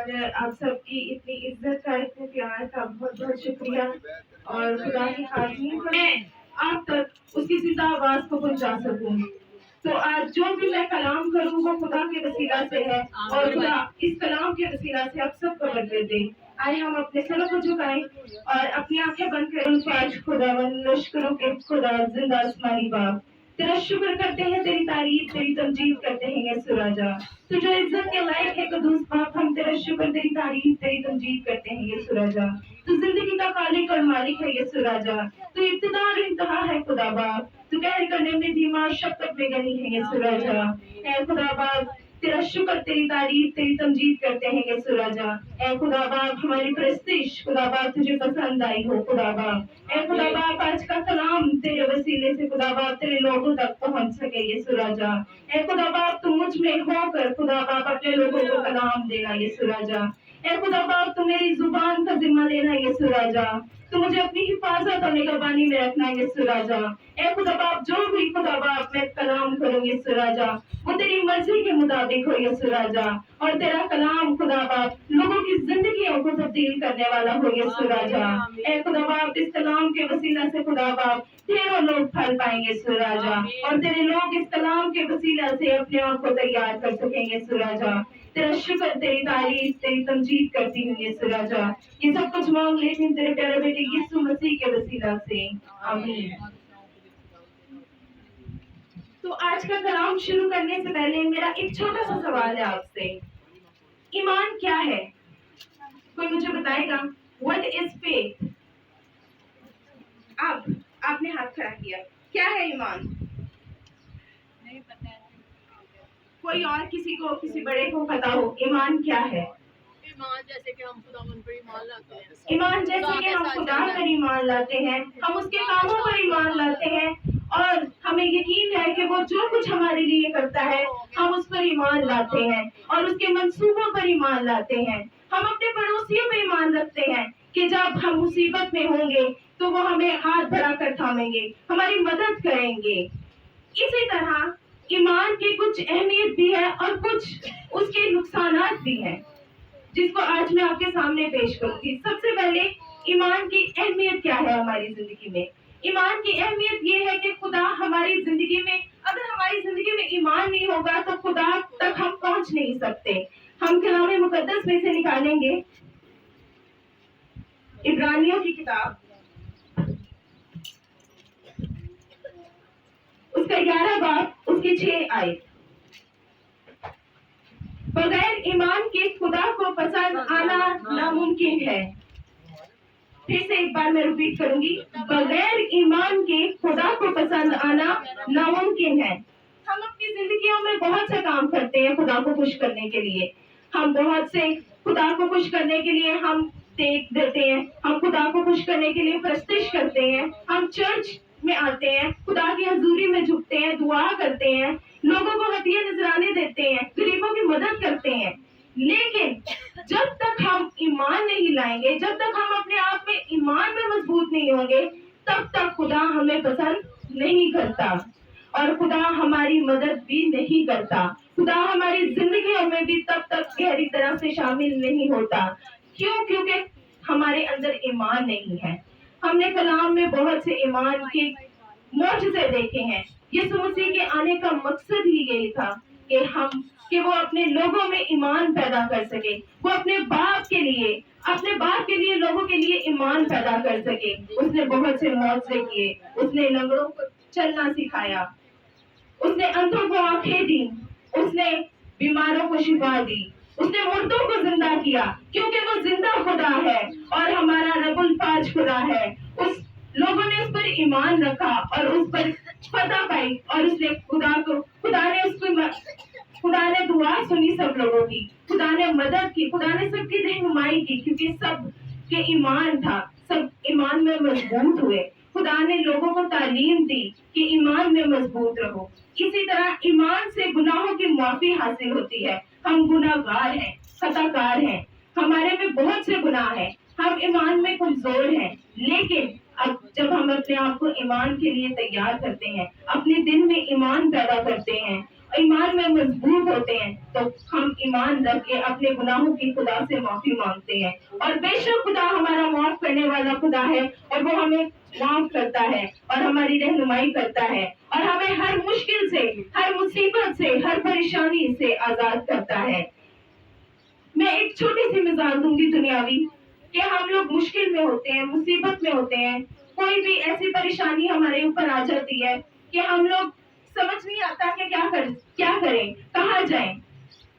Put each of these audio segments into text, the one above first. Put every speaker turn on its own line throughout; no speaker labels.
اور آپ سب کی اتنی عزت کا، اتنے پیار کا بہت بہت شکریہ. اور خدا کی خواہش میں آپ تک اس کی زندہ آواز کو پہنچا سکوں. تو آج جو بھی میں کلام کروں وہ خدا کے وسیلہ سے ہے، اور خدا اس کلام کے وسیلہ سے آپ سب کو برکت دے. آئے ہم اپنے سروں کو جھکائیں اور اپنی آنکھیں بند کریں. آج خدا لشکروں کے خدا زندہ آسمانی باپ، تیرا شکر کرتے ہیں، تیری تعریف تیری تمجید کرتے ہیں یسوع راجا. تو جو عزت کے لائق ہے قدوس باپ، ہم تیرا شکر تیری تعریف تیری تمجید کرتے ہیں یسوع راجا. تو زندگی کا خالق اور مالک ہے یسوع راجا. تو ابتدا اور انتہا ہے خدا باپ. تو قہر کرنے میں دھیما، شفقت میں گنی ہے یسوع راجا. اے خدا باپ تیرا شکر تیری تعریف تیری تمجید کرتے ہیں یسوع راجا. اے خدا باپ ہماری پرستش خدا باپ تجھے پسند آئی ہو خدا باپ. اے خدا باپ آج کا کلام تیرے وسیلے سے خدا باپ تیرے لوگوں تک پہنچ سکے یسوع راجا. اے خدا باپ تم مجھ میں ہو کر خدا باپ اپنے لوگوں کو کلام دینا یسوع راجا. اے خدا باپ تو میری زبان کا ذمہ لینا یسوع راجا. تو مجھے اپنی حفاظت اور نگہبانی میں رکھنا یسوع راجا. اے خدا باپ جو بھی خدا باپ میں کلام کروں یسوع راجا وہ تیری مرضی کے مطابق ہو یسوع راجا. اور تیرا کلام خدا باپ لوگوں کی زندگیوں کو تبدیل کرنے والا ہو یسوع راجا. اے خدا باپ اس کلام کے وسیلہ سے خدا باپ ڈھیروں لوگ پھل پائیں گے یسوع راجا. اور تیرے لوگ اس کلام کے وسیلہ سے اپنے آپ کو تیار کر سکیں گے یسوع راجا. تیرا شکر تیری تعریف تیری تمجید کرتی ہوں یسوع راجا. یہ سب کچھ مانگ لیتی ہوں تیرے پیارے بیٹے یسوع مسیح کے وسیلہ سے، آمین. تو آج کا کلام شروع کرنے سے پہلے میرا ایک چھوٹا سا سوال ہے آپ سے. ایمان کیا ہے؟ کوئی مجھے بتائے گا؟ What is faith؟ آپ نے ہاتھ کھڑا کیا. کیا ہے ایمان؟ نہیں پتہ ہے. کوئی اور کسی کو کسی بڑے کو پتا ہو ایمان کیا ہے؟
ایمان جیسے کہ ہم خداوند پر ایمان لاتے ہیں.
ایمان جیسے کہ ہم خدا پر ایمان لاتے ہیں، ہم اس کے کاموں پر ایمان لاتے ہیں، اور ہمیں یقین ہے کہ وہ جو کچھ ہمارے لیے کرتا ہے ہم اس پر ایمان لاتے ہیں اور اس کے منصوبوں پر ایمان لاتے ہیں. ہم اپنے پڑوسیوں پہ ایمان رکھتے ہیں کہ جب ہم مصیبت میں ہوں گے تو وہ ہمیں ہاتھ بڑھا کر تھامیں گے، ہماری مدد کریں گے. اسی طرح ایمان کی کچھ اہمیت بھی ہے اور کچھ اس کے نقصانات بھی ہیں جس کو آج میں آپ کے سامنے پیش کروں گی. سب سے پہلے ایمان کی اہمیت کیا ہے ہماری زندگی میں؟ ایمان کی اہمیت یہ ہے کہ خدا ہماری زندگی میں، اگر ہماری زندگی میں ایمان نہیں ہوگا تو خدا تک ہم پہنچ نہیں سکتے. ہم کلام مقدس میں سے نکالیں گے عبرانیوں کی کتاب اس کا 11 باب اس کے 6 آیت. بغیر ایمان کے خدا کو پسند آنا ناممکن ہے. پھر سے ایک بار میں ریپیٹ کروں گی، بغیر ایمان کے خدا کو پسند آنا ناممکن ہے. ہم اپنی زندگیوں میں بہت سے کام کرتے ہیں خدا کو خوش کرنے کے لیے. ہم بہت سے خدا کو خوش کرنے کے لیے ہم دیکھ دیتے ہیں، ہم خدا کو خوش کرنے کے لیے پرستش کرتے ہیں، ہم چرچ میں آتے ہیں، خدا کی حضوری میں جھکتے ہیں، دعا کرتے ہیں، لوگوں کو ہدیے نذرانے دیتے ہیں، غریبوں کی مدد کرتے ہیں. لیکن جب تک ہم ایمان نہیں لائیں گے، جب تک ہم اپنے آپ میں ایمان میں مضبوط نہیں ہوں گے، تب تک خدا ہمیں پسند نہیں کرتا اور خدا ہماری مدد بھی نہیں کرتا. خدا ہماری زندگیوں میں بھی تب تک گہری طرح سے شامل نہیں ہوتا. کیوں؟ کیونکہ ہمارے اندر ایمان نہیں ہے. ہم نے کلام میں بہت سے ایمان کے معجزے دیکھے ہیں. یسوع مسیح کے آنے کا مقصد ہی یہی تھا کہ وہ اپنے لوگوں میں ایمان پیدا کر سکے، وہ اپنے باپ کے لیے لوگوں کے لیے ایمان پیدا کر سکے. اس نے بہت سے معجزے کیے. اس نے لنگڑوں کو چلنا سکھایا، اس نے اندھوں کو آنکھیں دی، اس نے بیماروں کو شفا دی، اس نے مردوں کو زندہ کیا، کیونکہ وہ زندہ خدا ہے اور ہمارا رب الفاج خدا ہے. اس لوگوں نے اس پر ایمان رکھا اور اس پر فتح پائی، اور اس نے خدا نے دعا سنی سب لوگوں کی، خدا نے مدد کی، خدا نے سب کی رہنمائی کی، کیونکہ سب کے ایمان تھا، سب ایمان میں مضبوط ہوئے. خدا نے لوگوں کو تعلیم دی کہ ایمان میں مضبوط رہو. اسی طرح ایمان سے گناہوں کی معافی حاصل ہوتی ہے. ہم گناہ گار ہیں، خطا کار ہیں، ہمارے میں بہت سے گناہ ہیں، ہم ایمان میں کمزور ہیں. لیکن اب جب ہم اپنے آپ کو ایمان کے لیے تیار کرتے ہیں، اپنے دل میں ایمان پیدا کرتے ہیں ایمان میں مضبوط ہوتے ہیں تو ہم ایمان رکھ کے اپنے گناہوں کی خدا سے معافی مانگتے ہیں، اور بے شک خدا ہمارا معاف کرنے والا خدا ہے، اور وہ ہمیں معاف کرتا ہے اور ہماری رہنمائی کرتا ہے، اور ہمیں ہر مشکل سے، ہر مصیبت سے، ہر پریشانی سے آزاد کرتا ہے۔ میں ایک چھوٹی سی مثال دوں گی دنیاوی، کہ ہم لوگ مشکل میں ہوتے ہیں، مصیبت میں ہوتے ہیں، کوئی بھی ایسی پریشانی ہمارے اوپر آ جاتی ہے کہ ہم لوگ سمجھ نہیں آتا کہ کیا کریں، کہاں جائیں۔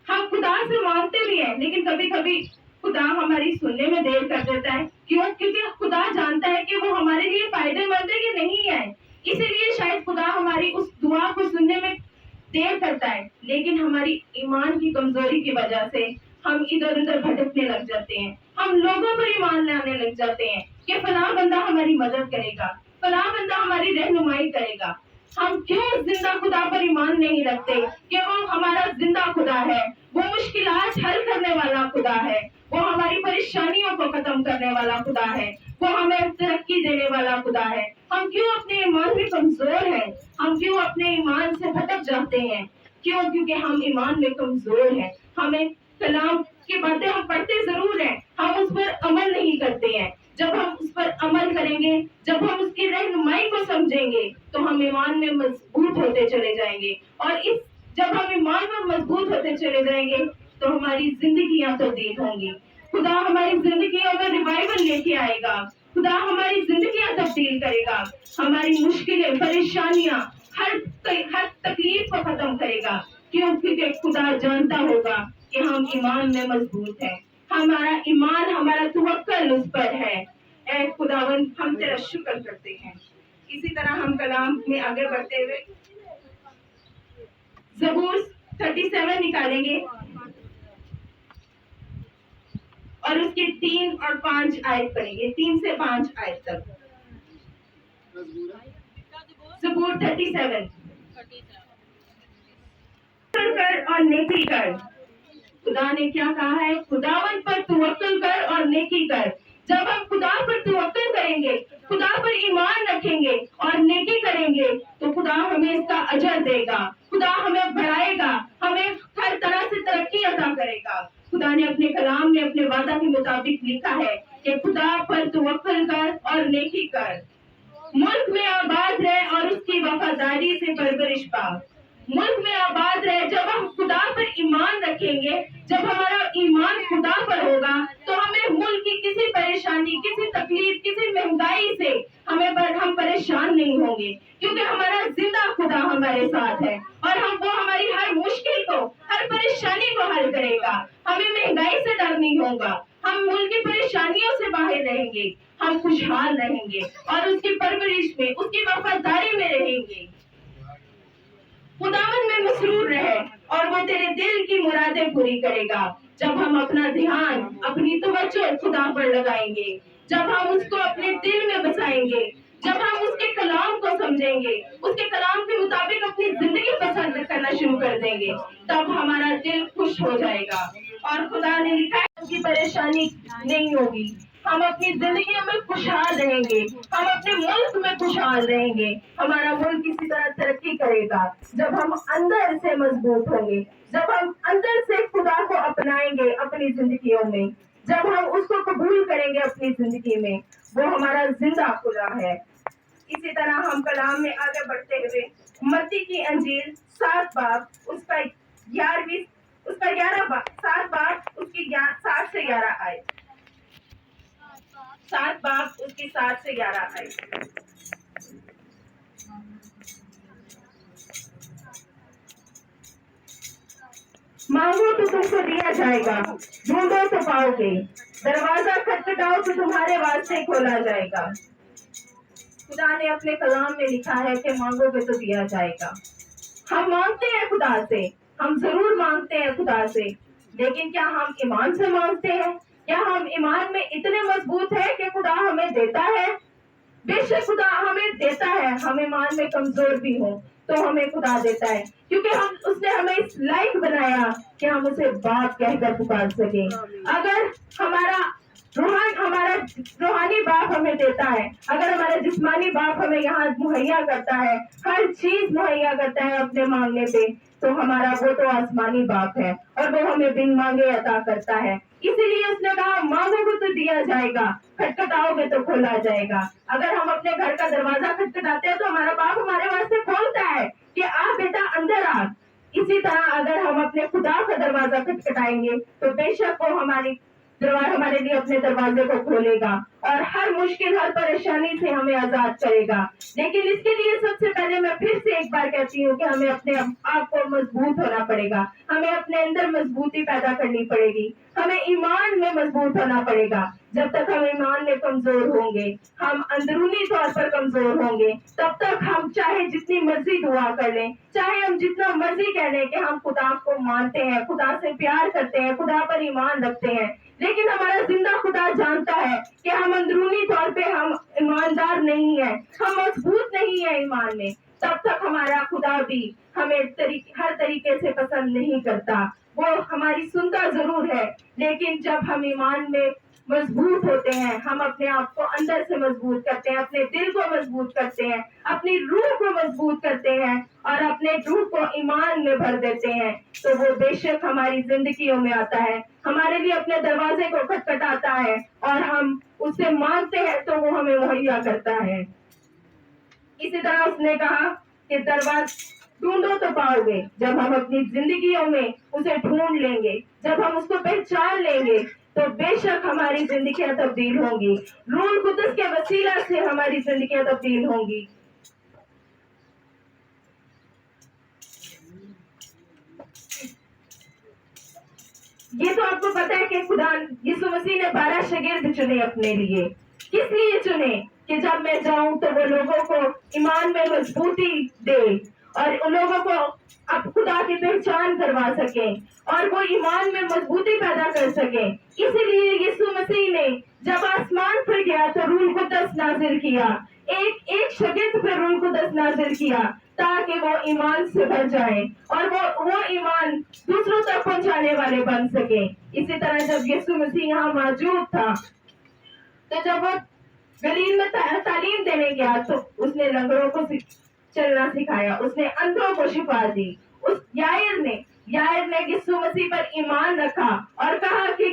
ہم خدا سے مانگتے بھی ہیں، لیکن کبھی کبھی خدا ہماری سننے میں دیر کر دیتا ہے۔ کیوں؟ کیونکہ خدا جانتا ہے کہ وہ ہمارے لیے فائدے مند ہے کہ نہیں ہے، اسی لیے شاید خدا ہماری اس دعا کو سننے میں دیر کرتا ہے، لیکن ہماری ایمان کی کمزوری کی وجہ سے ہم ادھر ادھر بھٹکنے لگ جاتے ہیں، ہم لوگوں پر ایمان لانے لگ جاتے ہیں کہ فلاں بندہ ہماری مدد کرے گا، فلاں بندہ ہماری رہنمائی کرے گا۔ ہم کیوں زندہ خدا پر ایمان نہیں رکھتے کہ وہ ہمارا زندہ خدا ہے، وہ مشکلات حل کرنے والا خدا ہے، وہ ہماری پریشانیوں کو ختم کرنے والا خدا ہے، وہ ہمیں ترقی دینے والا خدا ہے۔ ہم کیوں اپنے ایمان میں کمزور ہیں، ہم کیوں اپنے ایمان سے بھٹک جاتے ہیں؟ کیوں؟ کیونکہ ہم ایمان میں کمزور ہیں۔ ہمیں کلام کی باتیں ہم پڑھتے ضرور ہیں، ہم اس پر عمل نہیں کرتے ہیں۔ جب ہم اس پر عمل کریں گے، جب ہم اس کی رہنمائی کو سمجھیں گے تو ہم ایمان میں مضبوط ہوتے چلے جائیں گے، اور جب ہم ایمان میں مضبوط ہوتے چلے جائیں گے تو ہماری زندگیاں تبدیل ہوں گی۔ خدا ہماری زندگیوں میں ریوائول لے کے آئے گا، خدا ہماری زندگیاں تبدیل کرے گا، ہماری مشکلیں، پریشانیاں، ہر تکلیف کو ختم کرے گا۔ کیوں؟ کیونکہ خدا جانتا ہوگا کہ ہم ایمان میں مضبوط ہیں، ہمارا ایمان، ہمارا توکل اس پر ہے۔ اے خداوند، ہم تیرا شکر کرتے ہیں۔ اسی طرح ہم کلام میں آگے بڑھتے ہوئے زبور 37 نکالیں گے اور اس کے 3 اور 5 آیت پڑھیں گے، 3 سے 5 آیت تک۔ زبور 37 کر اور نیکی کر۔ خدا نے کیا کہا ہے؟ خداوند پر توکل کر اور نیکی کر۔ جب ہم خدا پر توکل کریں گے، خدا پر ایمان رکھیں گے اور نیکی کریں گے تو خدا ہمیں اس کا اجر دے گا، خدا ہمیں بڑھائے گا، ہمیں ہر طرح سے ترقی عطا کرے گا۔ خدا نے اپنے کلام میں اپنے وعدہ کے مطابق لکھا ہے کہ خدا پر توکل کر اور نیکی کر، ملک میں آباد رہ اور اس کی وفاداری سے پرورش پا۔ ملک میں آباد رہے۔ جب ہم خدا پر ایمان رکھیں گے، جب ہمارا ایمان خدا پر ہوگا تو ہمیں ملک کی کسی پریشانی، کسی تکلیف، کسی مہنگائی سے ہم پریشان نہیں ہوں گے، کیونکہ ہمارا زندہ خدا ہمارے ساتھ ہے، اور وہ ہماری ہر مشکل کو، ہر پریشانی کو حل کرے گا۔ ہمیں مہنگائی سے ڈر نہیں ہوگا، ہم ملک کی پریشانیوں سے باہر رہیں گے، ہم خوشحال رہیں گے اور اس کی پرورش میں، اس کی وفاداری میں رہیں گے۔ خداوند میں مسرور رہے اور وہ تیرے دل کی مرادیں پوری کرے گا۔ جب ہم اپنا دھیان، اپنی توجہ خدا پر لگائیں گے، جب ہم اس کو اپنے دل میں بسائیں گے، جب ہم اس کے کلام کو سمجھیں گے، اس کے کلام کے مطابق اپنی زندگی پسند کرنا شروع کر دیں گے، تب ہمارا دل خوش ہو جائے گا۔ اور خدا نے لکھا ہے اس کی پریشانی نہیں ہوگی، ہم اپنی زندگیوں میں خوشحال رہیں گے، ہم اپنے ملک میں خوشحال رہیں گے، ہمارا ملک اسی طرح ترقی کرے گا جب ہم اندر سے مضبوط ہوں گے، جب ہم اندر سے خدا کو اپنائیں گے اپنی زندگیوں میں، جب ہم اس کو قبول کریں گے اپنی زندگی میں، وہ ہمارا زندہ خدا ہے۔ اسی طرح ہم کلام میں آگے بڑھتے ہوئے متی کی انجیل 7 باب اس کا 11 باب 7 باب اس کی 7 سے 11 آئے، 7 باب اس کی 7 سے 11 آئے۔ مانگو تو تم کو دیا جائے گا، ڈھونڈو تو پاؤ گے، دروازہ کھٹکھٹاؤ تو تمہارے واسطے کھولا جائے گا۔ خدا نے اپنے کلام میں لکھا ہے کہ مانگو گے تو دیا جائے گا۔ ہم مانگتے ہیں خدا سے، ہم ضرور مانگتے ہیں خدا سے، لیکن کیا ہم ایمان سے مانگتے ہیں؟ کیا ہم ایمان میں اتنے مضبوط ہیں کہ خدا ہمیں دیتا ہے؟ بے شک خدا ہمیں دیتا ہے، ہم ایمان میں کمزور بھی ہوں تو ہمیں خدا دیتا ہے، کیونکہ اس نے ہمیں اس لائق بنایا کہ ہم اسے باپ کہہ کر پکار سکیں۔ اگر ہمارا روحانی باپ ہمیں دیتا ہے, اگر ہمارا جسمانی باپ ہمیں یہاں مہیا کرتا ہے, ہر چیز مہیا کرتا ہے اپنے مانگنے پہ, تو ہمارا وہ تو آسمانی باپ ہے اور وہ ہمیں بن مانگے عطا کرتا ہے. اسی لیے اس نے کہا مانگو گے تو دیا جائے گا, کھٹکھٹاؤ گے تو کھولا جائے گا. اگر ہم اپنے گھر کا دروازہ کھٹکھٹاتے ہیں تو ہمارا باپ ہمارے واسطے کھولتا ہے کہ آ بیٹا اندر آ. اسی طرح اگر ہم اپنے خدا کا دروازہ کھٹکھٹائیں گے تو بے شک وہ ہمارے لیے اپنے دروازے کو کھولے گا اور ہر مشکل, ہر پریشانی سے ہمیں آزاد کرے گا. لیکن اس کے لیے سب سے پہلے میں پھر سے ایک بار کہتی ہوں کہ ہمیں اپنے آپ کو مضبوط ہونا پڑے گا, ہمیں اپنے اندر مضبوطی پیدا کرنی پڑے گی, ہمیں ایمان میں مضبوط ہونا پڑے گا. جب تک ہم ایمان میں کمزور ہوں گے, ہم اندرونی طور پر کمزور ہوں گے, تب تک ہم چاہے جتنی مرضی دعا کر لیں, چاہے ہم جتنا مرضی کہہ لیں کہ ہم خدا کو مانتے ہیں, خدا سے پیار کرتے ہیں, خدا پر ایمان رکھتے ہیں, لیکن ہمارا زندہ خدا جانتا ہے کہ ہم اندرونی طور پہ ہم ایماندار نہیں ہیں, ہم مضبوط نہیں ہیں ایمان میں. تب تک ہمارا خدا بھی ہمیں ہر طریقے سے پسند نہیں کرتا. وہ ہماری سنتا ضرور ہے, لیکن جب ہم ایمان میں مضبوط ہوتے ہیں, ہم اپنے آپ کو اندر سے مضبوط کرتے ہیں, اپنے دل کو مضبوط کرتے ہیں, اپنی روح کو مضبوط کرتے ہیں اور اپنے روح کو ایمان میں بھر دیتے ہیں, تو وہ بے شک ہماری زندگیوں میں آتا ہے, ہمارے لیے اپنے دروازے کو کھٹکھٹاتا ہے اور ہم اس سے مانگتے ہیں تو وہ ہمیں مہیا کرتا ہے. اسی طرح اس نے کہا کہ دروازہ ڈھونڈو تو پاؤ گے. جب ہم اپنی زندگیوں میں اسے ڈھونڈ لیں گے, جب ہم اس کو پہچان لیں گے, تو بے شک ہماری زندگیاں تبدیل ہوں گی. روح القدس کے وسیلہ سے ہماری زندگیاں تبدیل ہوں گی. یہ تو آپ کو پتا ہے کہ خدا یسوع مسیح نے 12 شاگرد چنے اپنے لیے. کس لیے چنے؟ کہ جب میں جاؤں تو وہ لوگوں کو ایمان میں مضبوطی دے اور ان لوگوں کو اب خدا کی پہچان کروا سکیں اور وہ ایمان میں مضبوطی پیدا کر سکیں. اسی لیے یسوع مسیح نے جب آسمان پر گیا تو روح القدس نازل کیا, ایک شاگرد پہ روح القدس نازل کیا تاکہ وہ ایمان سے بھر جائیں اور وہ ایمان دوسروں تک پہنچانے والے بن سکیں. اسی طرح جب یسوع مسیح یہاں موجود تھا تو جب وہ گلیل میں تعلیم دینے گیا تو اس نے لنگڑوں کو چلنا سکھایا, اس نے اندھوں کو شفا دی. اس یائر نے یسوع مسیح پر ایمان رکھا اور کہا کہ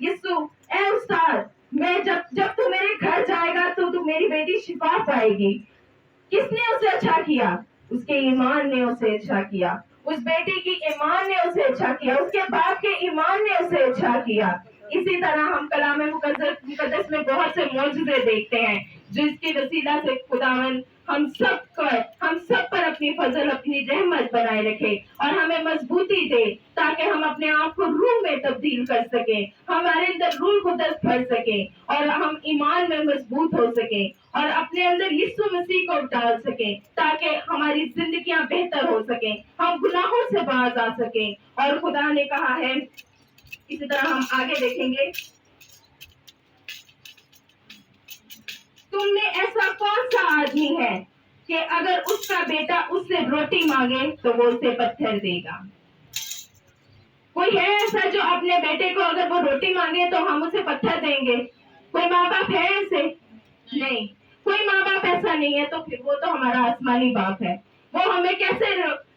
یسوع اے استاد, میں جب تو میرے گھر جائے گا تو میری بیٹی شفا پائے گی. کس نے اسے اچھا کیا؟ اس کے ایمان نے اسے اچھا کیا, اس بیٹی کی ایمان نے اسے اچھا کیا, اس کے باپ کے ایمان نے اسے اچھا کیا. اسی طرح ہم کلام مقدس میں بہت سے معجزے دیکھتے ہیں جس کی وسیلہ سے خداوند ہم سب پر اپنی فضل, اپنی رحمت بنائے رکھے اور ہمیں مضبوطی دے تاکہ ہم اپنے آپ کو روح میں تبدیل کر سکیں, ہمارے اندر روح القدس بھر سکیں اور ہم ایمان میں مضبوط ہو سکیں اور اپنے اندر یسوع مسیح کو ڈال سکیں تاکہ ہماری زندگیاں بہتر ہو سکیں, ہم گناہوں سے باز آ سکیں. اور خدا نے کہا ہے, اسی طرح ہم آگے دیکھیں گے, تم میں ایسا کون سا آدمی ہے کہ اگر اس کا بیٹا اس سے روٹی مانگے تو وہ اسے پتھر دے گا؟ کوئی ہے ایسا جو اپنے بیٹے کو اگر وہ روٹی مانگے تو ہم اسے پتھر دیں گے؟ کوئی ماں باپ ہے ایسے؟ نہیں, کوئی ماں باپ ایسا نہیں ہے. تو پھر وہ تو ہمارا آسمانی باپ ہے, وہ ہمیں کیسے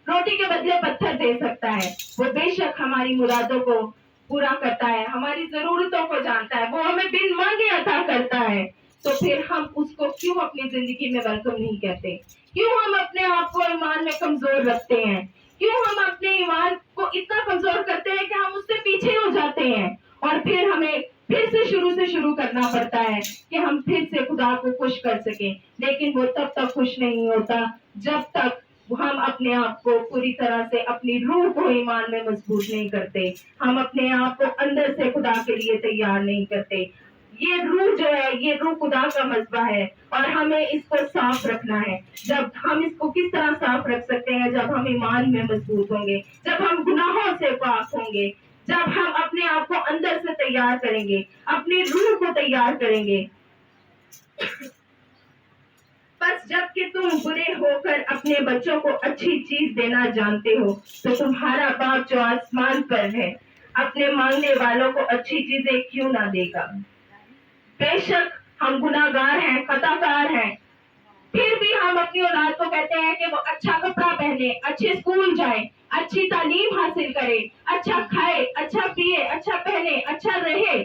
روٹی کے بدلے پتھر دے سکتا ہے؟ وہ بے شک ہماری مرادوں کو پورا کرتا ہے, ہماری ضرورتوں کو جانتا ہے, وہ ہمیں بن مانگے عطا کرتا ہے. تو پھر ہم اس کو کیوں اپنی زندگی میں ویلکم نہیں کہتے؟ کیوں ہم اپنے آپ کو ایمان میں کمزور رکھتے ہیں؟ کیوں ہم اپنے ایمان کو اتنا کمزور کرتے ہیں کہ ہم اس سے پیچھے ہو جاتے ہیں اور پھر ہمیں پھر سے شروع کرنا پڑتا ہے کہ ہم پھر سے خدا کو خوش کر سکیں. لیکن وہ تب تک خوش نہیں ہوتا جب تک ہم اپنے آپ کو پوری طرح سے اپنی روح کو ایمان میں مضبوط نہیں کرتے, ہم اپنے آپ کو اندر سے خدا کے لیے تیار نہیں کرتے. یہ روح جو ہے, یہ روح خدا کا مذبح ہے اور ہمیں اس کو صاف رکھنا ہے. جب ہم اس کو کس طرح صاف رکھ سکتے ہیں؟ جب ہم ایمان میں مضبوط ہوں گے, جب ہم گناہوں سے پاک ہوں گے, جب ہم اپنے آپ کو اندر سے تیار کریں گے, اپنی روح کو تیار کریں گے. بس جب کہ تم برے ہو کر اپنے بچوں کو اچھی چیز دینا جانتے ہو تو تمہارا باپ جو آسمان پر ہے اپنے مانگنے والوں کو اچھی چیزیں کیوں نہ دے گا؟ بے شک ہم گناہگار ہیں، خطاکار ہیں، پھر بھی ہم اپنی اولاد کو کہتے ہیں کہ وہ اچھا کپڑا پہنے، اچھے اسکول جائے، اچھی تعلیم حاصل کرے، اچھا کھائے، اچھا پیے، اچھا پہنے، اچھا رہے.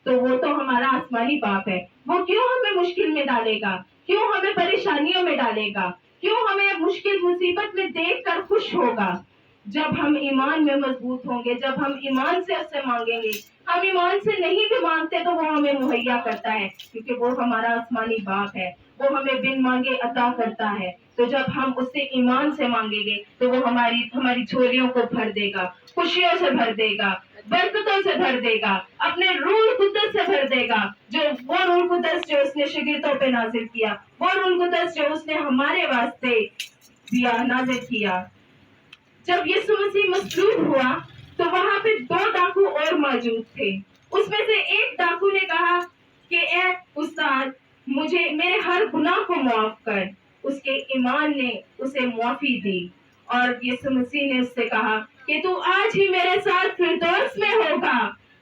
تو وہ تو ہمارا آسمانی باپ ہے، وہ کیوں ہمیں مشکل میں ڈالے گا، کیوں ہمیں پریشانیوں میں ڈالے گا، کیوں ہمیں مشکل مصیبت میں دیکھ کر خوش ہوگا؟ جب ہم ایمان میں مضبوط ہوں گے، جب ہم ایمان سے اس سے مانگیں گے. ہم ایمان سے نہیں بھی مانگتے تو وہ ہمیں مہیا کرتا ہے، کیونکہ وہ ہمارا آسمانی باپ ہے، وہ ہمیں بن مانگے عطا کرتا ہے. تو جب ہم اس سے ایمان سے مانگیں گے تو وہ ہماری جھولیوں کو بھر دے گا، خوشیوں سے بھر دے گا، برکتوں سے بھر دے گا، اپنے روح القدس سے بھر دے گا. وہ روح القدس جو اس نے شاگردوں پہ نازل کیا، وہ روح القدس جو اس نے ہمارے واسطے دیا، نازل کیا. جب یسوع مسیح مصلوب ہوا تو وہاں پہ 2 ڈاکو اور موجود تھے. اس میں سے ایک ڈاکو نے کہا کہ اے استاد، مجھے میرے ہر گناہ کو معاف کر. اس کے ایمان نے اسے معافی دی، اور یسوع مسیح نے اس سے کہا کہ تو آج ہی میرے ساتھ فردوس میں ہوگا.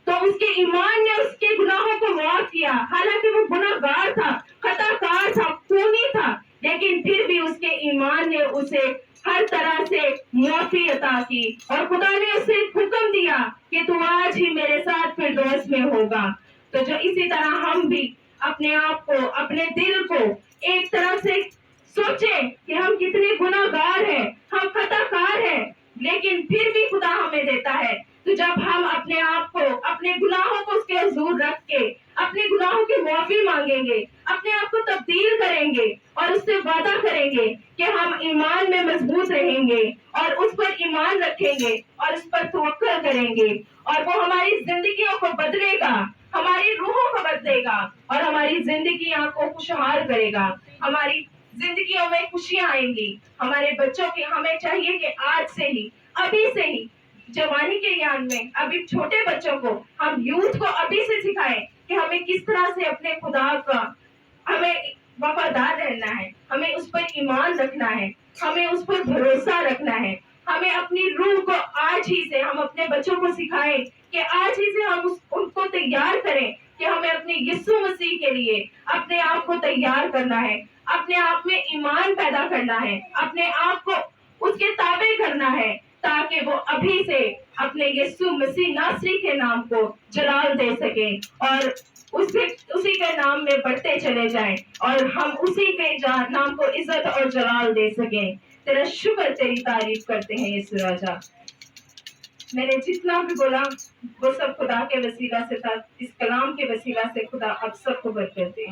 تو اس کے ایمان نے اس کے گناہوں کو معاف کیا، حالانکہ وہ گناہگار تھا، خطاکار تھا، خونی تھا، لیکن پھر بھی اس کے ایمان نے اسے ہر طرح سے معافی عطا کی، اور خدا نے اسے حکم دیا کہ تو آج ہی میرے ساتھ فردوس میں ہوگا. تو جو اسی طرح ہم بھی اپنے آپ کو، اپنے دل کو ایک طرح سے سوچیں کہ ہم کتنے گناہگار ہیں، ہم خطاکار ہیں، لیکن پھر بھی خدا ہمیں دیتا ہے. تو جب ہم اپنے آپ کو، اپنے گناہوں کو اس کے حضور رکھ کے اپنے گناہوں کی معافی مانگیں گے، اپنے آپ کو تبدیل کریں گے اور اس سے وعدہ کریں گے کہ ہم ایمان میں مضبوط رہیں گے اور اس پر ایمان رکھیں گے اور اس پر توکل کریں گے، اور وہ ہماری زندگیوں کو بدلے گا، ہماری روحوں کو بدلے گا اور ہماری زندگیوں کو خوشحال کرے گا. ہماری زندگیوں میں خوشیاں آئیں گی. ہمارے بچوں کے، ہمیں چاہیے کہ آج سے ہی، ابھی سے ہی، جوانی کے یان میں ابھی چھوٹے بچوں کو، ہم یوتھ کو ابھی سے سکھائیں کہ ہمیں کس طرح سے اپنے خدا کا، ہمیں وفادار رہنا ہے، ہمیں اس پر ایمان رکھنا ہے، ہمیں اس پر بھروسہ رکھنا ہے. ہمیں اپنی روح کو آج ہی سے، ہم اپنے بچوں کو سکھائیں کہ آج ہی سے ہم ان کو تیار کریں کہ ہمیں اپنے یسوع مسیح کے لیے اپنے آپ کو تیار کرنا ہے، اپنے آپ میں ایمان پیدا کرنا ہے، اپنے آپ کو اس کے تابع کرنا ہے، تاکہ وہ ابھی سے اپنے یسوع مسیح ناصری کے نام کو جلال دے سکیں اور اسی کے نام میں بڑھتے چلے جائیں، اور ہم اسی کے نام کو عزت اور جلال دے سکیں. تیرا شکر، تیری تعریف کرتے ہیں یسوع راجا. میں نے جتنا بھی بولا وہ سب خدا کے وسیلہ سے تھا، اس کلام کے وسیلہ سے خدا اب سب کو برکت دے.